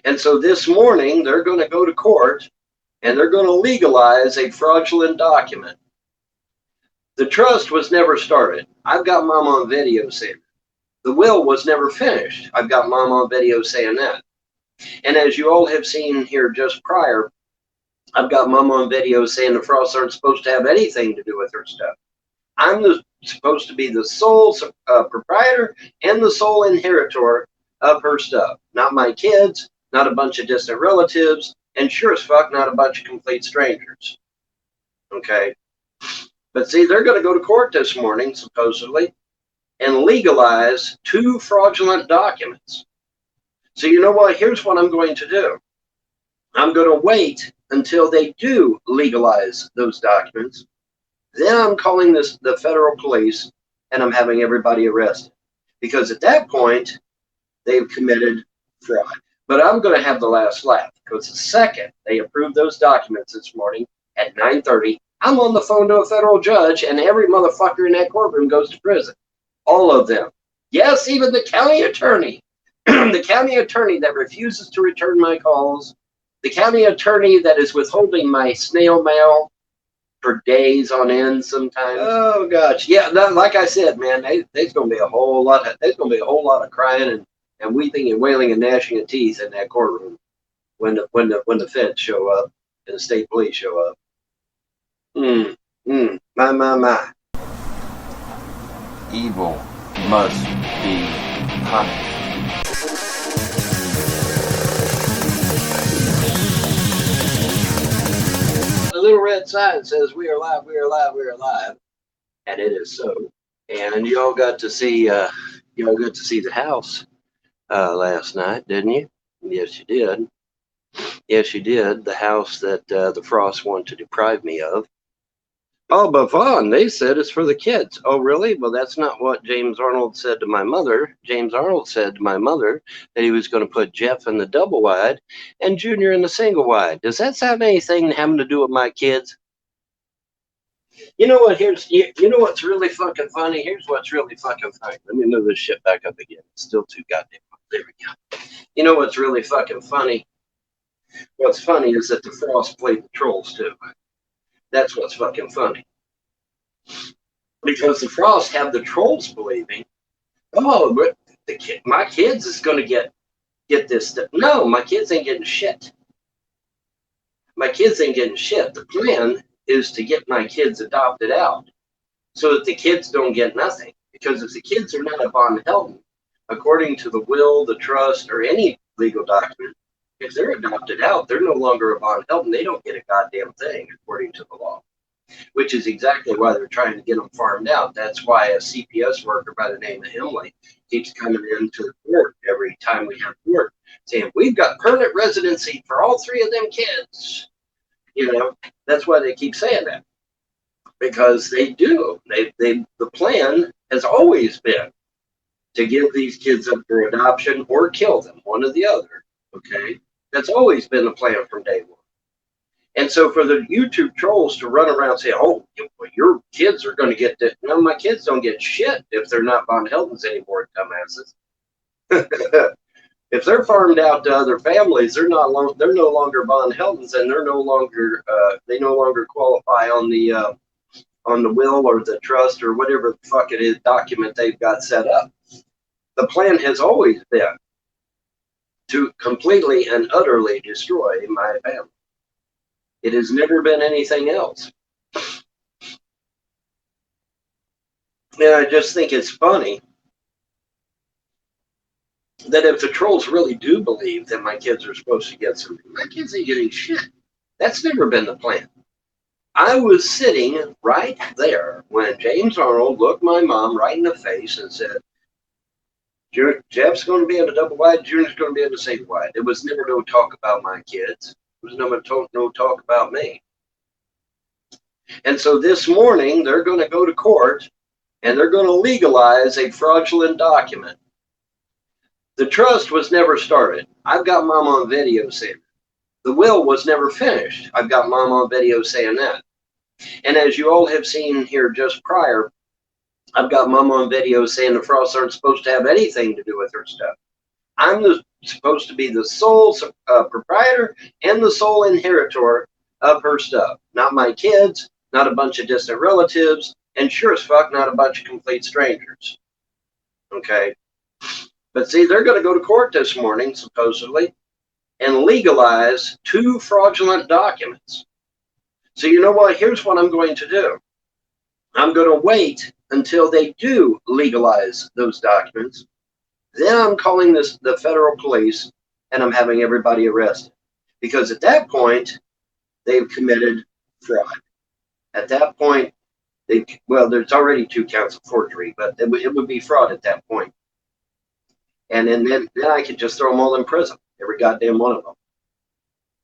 And so this morning, they're going to go to court and they're going to legalize a fraudulent document. The trust was never started. I've got mom on video saying that. The will was never finished. I've got mom on video saying that. And as you all have seen here just prior, I've got mom on video saying the Frosts aren't supposed to have anything to do with her stuff. I'm supposed to be the sole proprietor and the sole inheritor of her stuff. Not my kids, not a bunch of distant relatives, and sure as fuck not a bunch of complete strangers. Okay? But see, they're going to go to court this morning, supposedly, and legalize 2 fraudulent documents. So you know what? Here's what I'm going to do. I'm going to wait until they do legalize those documents. Then I'm calling the federal police and I'm having everybody arrested. Because at that point, they've committed fraud. But I'm going to have the last laugh because the second they approved those documents this morning at 9:30, I'm on the phone to a federal judge and every motherfucker in that courtroom goes to prison. All of them. Yes, even the county attorney. The county attorney that refuses to return my calls. The county attorney that is withholding my snail mail for days on end sometimes. Oh gosh, yeah. Like I said, man, there's gonna be a whole lot of crying and weeping and wailing and gnashing of teeth in that courtroom when the feds show up and the state police show up. My. Evil must be punished. The little red sign says we are live, we are live, we are live. And it is so. And you all got to see the house last night, didn't you? Yes, you did. Yes, you did. The house that the Frosts want to deprive me of. Oh, but Vaughn, they said it's for the kids. Oh, really? Well, that's not what James Arnold said to my mother. James Arnold said to my mother that he was going to put Jeff in the double wide and Junior in the single wide. Does that sound anything having to do with my kids? You know what? You know what's really fucking funny? Here's what's really fucking funny. Let me move this shit back up again. It's still too goddamn. There we go. You know what's really fucking funny? What's funny is that the Frost played the trolls too. That's what's fucking funny. Because the Frost have the trolls believing, oh, but my kids is going to get this stuff. No, my kids ain't getting shit. My kids ain't getting shit. The plan is to get my kids adopted out so that the kids don't get nothing. Because if the kids are not a Von Helton, according to the will, the trust, or any legal document, if they're adopted out, they're no longer a Von Helton. They don't get a goddamn thing, according to the law, which is exactly why they're trying to get them farmed out. That's why a CPS worker by the name of Emily keeps coming into the court every time we have court, saying, we've got permanent residency for all 3 of them kids. You know, that's why they keep saying that. Because they do. The plan has always been to give these kids up for adoption or kill them, one or the other. Okay? That's always been the plan from day one. And so for the YouTube trolls to run around and say, oh, your kids are going to get this. No, my kids don't get shit if they're not Von Heltons anymore, dumbasses. If they're farmed out to other families, they're no longer Von Heltons, and they no longer qualify on the will or the trust or whatever the fuck it is document they've got set up. The plan has always been to completely and utterly destroy my family. It has never been anything else. And I just think it's funny that if the trolls really do believe that my kids are supposed to get something, my kids ain't getting shit. That's never been the plan. I was sitting right there when James Arnold looked my mom right in the face and said, Jeff's going to be in a double wide, Junior's going to be in a single wide. There was never no talk about my kids. There was no talk about me. And so this morning, they're going to go to court and they're going to legalize a fraudulent document. The trust was never started. I've got mom on video saying that. The will was never finished. I've got mom on video saying that. And as you all have seen here just prior, I've got mom on video saying the Frosts aren't supposed to have anything to do with her stuff. I'm supposed to be the sole proprietor and the sole inheritor of her stuff. Not my kids, not a bunch of distant relatives, and sure as fuck not a bunch of complete strangers. Okay? But see, they're going to go to court this morning, supposedly, and legalize 2 fraudulent documents. So you know what? Here's what I'm going to do. I'm going to wait until they do legalize those documents. Then I'm calling the federal police and I'm having everybody arrested. Because at that point, they've committed fraud. At that point, there's already 2 counts of forgery, but it would be fraud at that point. And then I could just throw them all in prison, every goddamn one of them.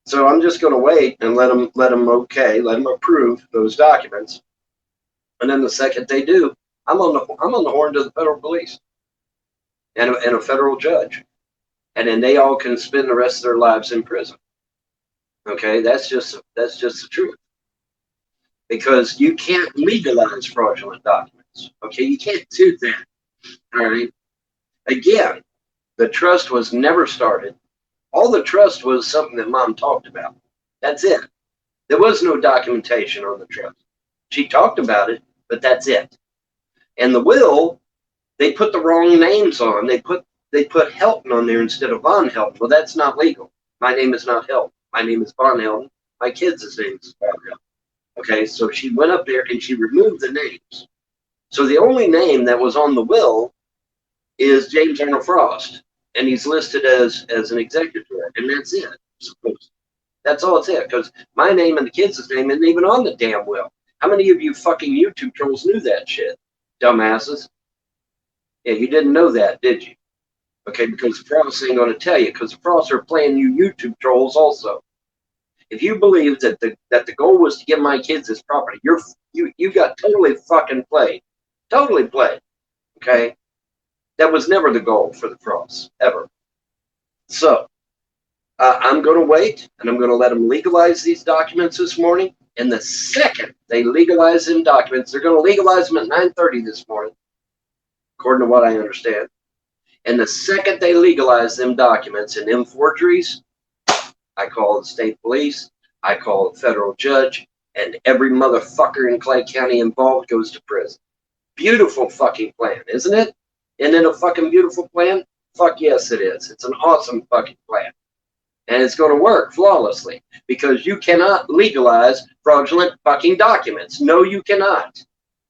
So I'm just going to wait and let them approve those documents. And then the second they do, I'm on the horn to the federal police and a federal judge, and then they all can spend the rest of their lives in prison. Okay, that's just the truth. Because you can't legalize fraudulent documents. Okay, you can't do that. All right. Again, the trust was never started. All the trust was something that Mom talked about. That's it. There was no documentation on the trust. She talked about it, but that's it. And the will, they put the wrong names on. They put Helton on there instead of Von Helton. Well, that's not legal. My name is not Helton. My name is Von Helton. My kid's name is Von Helton. Okay, so she went up there and she removed the names. So the only name that was on the will is James Arnold Frost, and he's listed as an executor, and that's it. Supposedly. That's all it's it, because my name and the kid's name isn't even on the damn will. How many of you fucking YouTube trolls knew that shit? Dumbasses. Yeah, you didn't know that, did you? Okay, because the Frost ain't going to tell you, because the Frosts are playing you YouTube trolls also. If you believe that the goal was to give my kids this property, you got totally fucking played. Totally played. Okay? That was never the goal for the Frosts, ever. So, I'm going to wait, and I'm going to let them legalize these documents this morning. And the second they legalize them documents, they're going to legalize them at 9:30 this morning, according to what I understand. And the second they legalize them documents and them forgeries, I call the state police, I call the federal judge, and every motherfucker in Clay County involved goes to prison. Beautiful fucking plan, isn't it? Isn't it a fucking beautiful plan? Fuck yes, it is. It's an awesome fucking plan. And it's going to work flawlessly because you cannot legalize fraudulent fucking documents. No, you cannot.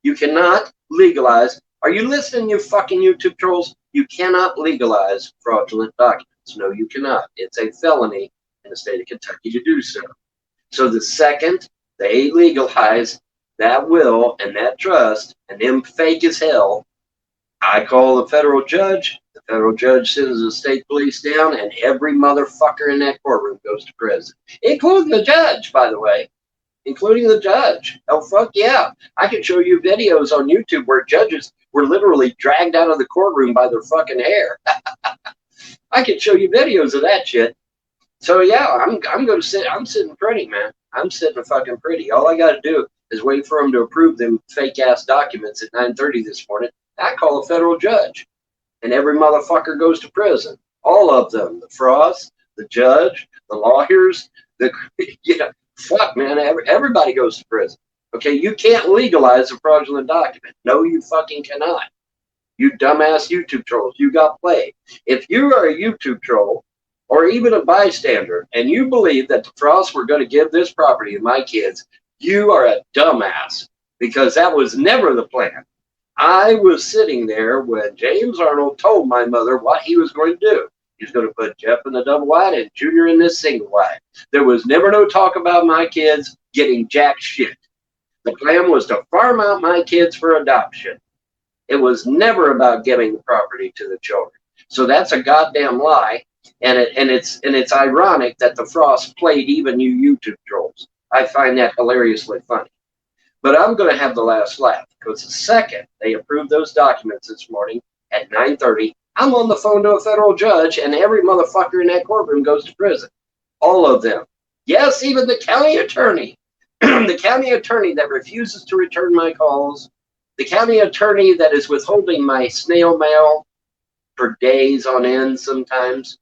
You cannot legalize. Are you listening, you fucking YouTube trolls? You cannot legalize fraudulent documents. No, you cannot. It's a felony in the state of Kentucky to do so. So the second they legalize that will and that trust and them fake as hell, I call the federal judge. The federal judge sends the state police down, and every motherfucker in that courtroom goes to prison, including the judge, by the way, including the judge. Oh, fuck yeah. I can show you videos on YouTube where judges were literally dragged out of the courtroom by their fucking hair. I can show you videos of that shit. So yeah, I'm going to sit. I'm sitting pretty, man. I'm sitting fucking pretty. All I got to do is wait for them to approve them fake ass documents at 9:30 this morning. I call a federal judge, and every motherfucker goes to prison. All of them, the Frost, the judge, the lawyers, fuck, man, everybody goes to prison. Okay, you can't legalize a fraudulent document. No, you fucking cannot. You dumbass YouTube trolls, you got played. If you are a YouTube troll or even a bystander and you believe that the Frosts were going to give this property to my kids, you are a dumbass because that was never the plan. I was sitting there when James Arnold told my mother what he was going to do. He was going to put Jeff in the double wide and Junior in this single wide. There was never no talk about my kids getting jack shit. The plan was to farm out my kids for adoption. It was never about giving the property to the children. So that's a goddamn lie. And it's ironic that the Frost played even you YouTube trolls. I find that hilariously funny. But I'm going to have the last laugh because the second they approved those documents this morning at 9:30, I'm on the phone to a federal judge and every motherfucker in that courtroom goes to prison. All of them. Yes, even the county attorney. The county attorney that refuses to return my calls. The county attorney that is withholding my snail mail for days on end sometimes.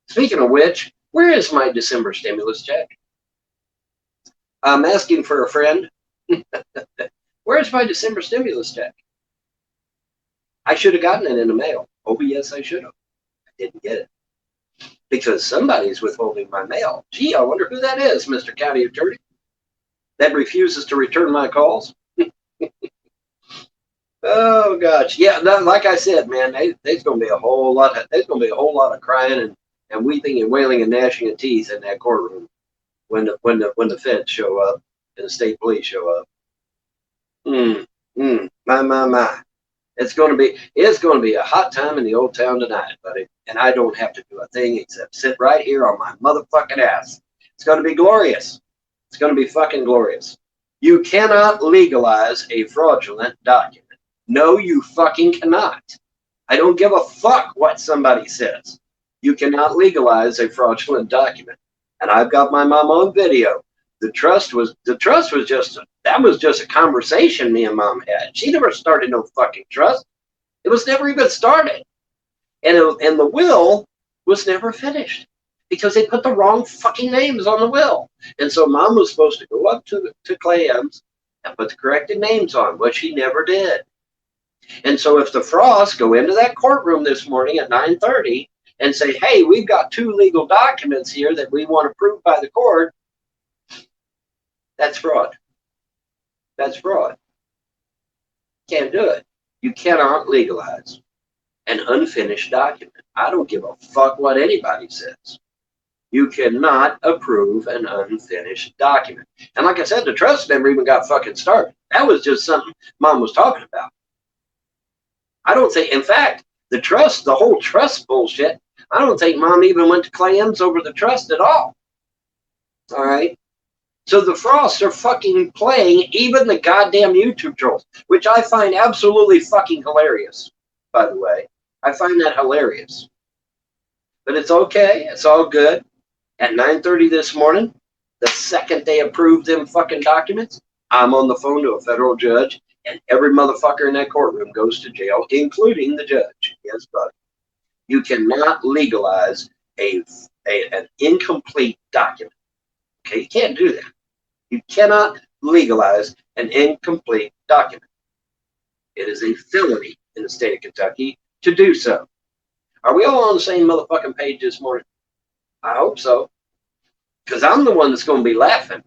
Speaking of which, where is my December stimulus check? I'm asking for a friend. Where's my December stimulus check? I should have gotten it in the mail. Oh, yes, I should have. I didn't get it because somebody's withholding my mail. Gee, I wonder who that is, Mr. County Attorney, that refuses to return my calls. Oh gosh, yeah. No, like I said, man, there's going to be a whole lot. There's going to be a whole lot of crying and weeping and wailing and gnashing of teeth in that courtroom when the feds show up and the state police show up. My. It's going to be a hot time in the old town tonight, buddy. And I don't have to do a thing except sit right here on my motherfucking ass. It's going to be glorious. It's going to be fucking glorious. You cannot legalize a fraudulent document. No, you fucking cannot. I don't give a fuck what somebody says. You cannot legalize a fraudulent document. And I've got my mom on video. The trust was just a conversation me and mom had. She never started no fucking trust. It was never even started. And the will was never finished because they put the wrong fucking names on the will. And so mom was supposed to go up to Clams and put the corrected names on, but she never did. And so if the Frosts go into that courtroom this morning at 9:30 and say, hey, we've got 2 legal documents here that we want approved by the court, that's fraud. That's fraud. Can't do it. You cannot legalize an unfinished document. I don't give a fuck what anybody says. You cannot approve an unfinished document. And like I said, the trust never even got fucking started. That was just something mom was talking about. I don't think, in fact, the whole trust bullshit, I don't think mom even went to Clams over the trust at all. All right. So the Frosts are fucking playing even the goddamn YouTube trolls, which I find absolutely fucking hilarious, by the way. I find that hilarious. But it's okay. It's all good. At 9:30 this morning, the second they approved them fucking documents, I'm on the phone to a federal judge, and every motherfucker in that courtroom goes to jail, including the judge. Yes, buddy. You cannot legalize an incomplete document. Okay, you can't do that. You cannot legalize an incomplete document. It is a felony in the state of Kentucky to do so. Are we all on the same motherfucking page this morning? I hope so. Because I'm the one that's going to be laughing.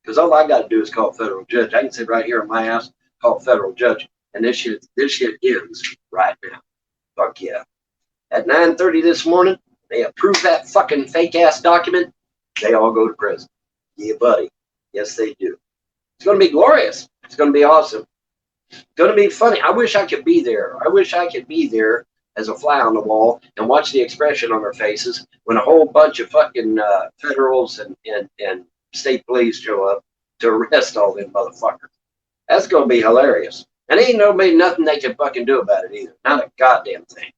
Because all I got to do is call a federal judge. I can sit right here in my house, call a federal judge, and this shit ends right now. Fuck yeah. At 9:30 this morning, they approve that fucking fake ass document. They all go to prison. Yeah, buddy. Yes, they do. It's going to be glorious. It's going to be awesome. It's going to be funny. I wish I could be there. I wish I could be there as a fly on the wall and watch the expression on their faces when a whole bunch of fucking federals and state police show up to arrest all them motherfuckers. That's going to be hilarious. And ain't nothing they can fucking do about it either. Not a goddamn thing.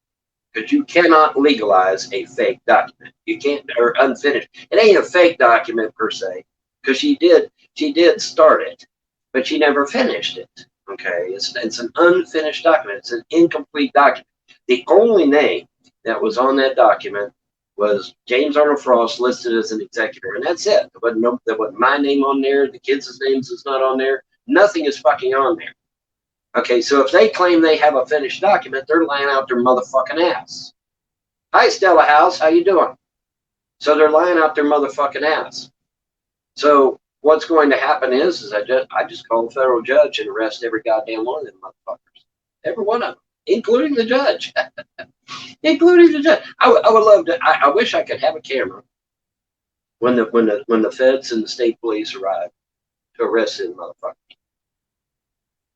Because you cannot legalize a fake document. You can't, or unfinished. It ain't a fake document per se. Because she did start it, but she never finished it. Okay, it's an unfinished document. It's an incomplete document. The only name that was on that document was James Arnold Frost listed as an executor, and that's it. There wasn't my name on there. The kids' names is not on there. Nothing is fucking on there. Okay, so if they claim they have a finished document, they're lying out their motherfucking ass. Hi, Stella House, how you doing? So they're lying out their motherfucking ass. So what's going to happen is I just call the federal judge and arrest every goddamn one of them motherfuckers. Every one of them, including the judge. Including the judge. I would love to. I wish I could have a camera when the feds and the state police arrive to arrest them motherfuckers.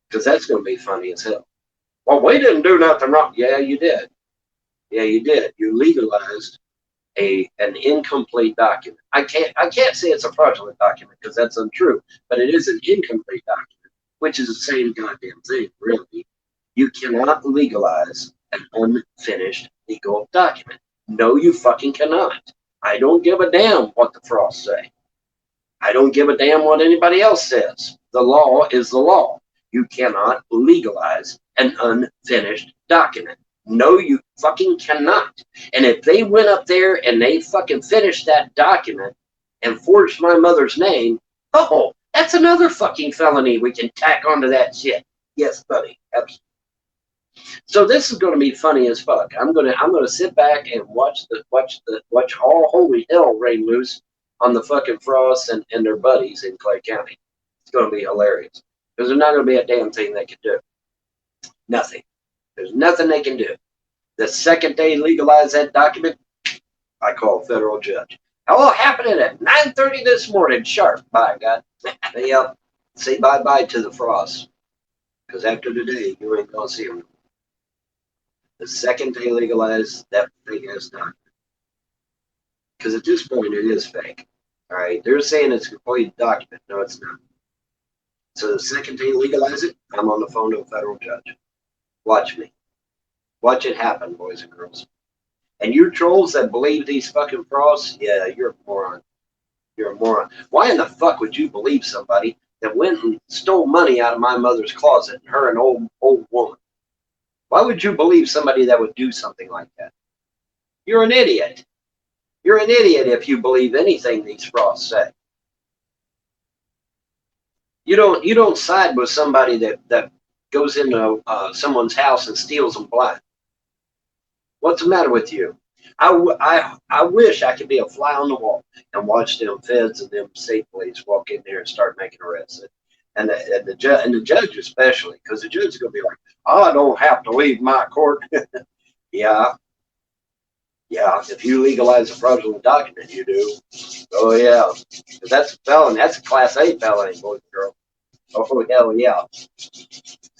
Because that's going to be funny as hell. Well, we didn't do nothing wrong. Yeah, you did. Yeah, you did. You legalized an incomplete document. I can't say it's a fraudulent document because that's untrue, but it is an incomplete document, which is the same goddamn thing, really. You cannot legalize an unfinished legal document. No, you fucking cannot. I don't give a damn what the Frosts say. I don't give a damn what anybody else says. The law is the law. You cannot legalize an unfinished document. No, you fucking cannot. And if they went up there and they fucking finished that document and forged my mother's name, oh, that's another fucking felony we can tack onto that shit. Yes, buddy. Absolutely. So this is going to be funny as fuck. I'm gonna sit back and watch all holy hell rain loose on the fucking Frosts and their buddies in Clay County. It's going to be hilarious because there's not going to be a damn thing they can do. Nothing. There's nothing they can do. The second they legalize that document, I call a federal judge. All happening at 9:30 this morning, sharp. By God. Yep. Say bye-bye to the Frosts. Because after today, you ain't going to see them. The second they legalize that fake ass document. Because at this point, it is fake. All right. They're saying it's a complete document. No, it's not. So the second they legalize it, I'm on the phone to a federal judge. Watch me. Watch it happen, boys and girls. And you trolls that believe these fucking Frosts, yeah, you're a moron. You're a moron. Why in the fuck would you believe somebody that went and stole money out of my mother's closet, and her an old woman? Why would you believe somebody that would do something like that? You're an idiot. You're an idiot if you believe anything these Frosts say. You don't side with somebody that goes into someone's house and steals them blind. What's the matter with you? I wish I could be a fly on the wall and watch them feds and them state police walk in there and start making arrests. And the judge especially, because the judge is going to be like, oh, I don't have to leave my court. Yeah. If you legalize a fraudulent document, you do. Oh, yeah. Because that's a felony. That's a Class A felony, boys and girls. Oh, hell yeah.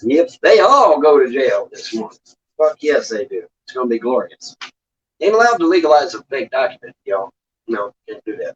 Yep, they all go to jail this morning. Fuck yes, they do. It's going to be glorious. Ain't allowed to legalize a fake document, y'all. No, can't do that.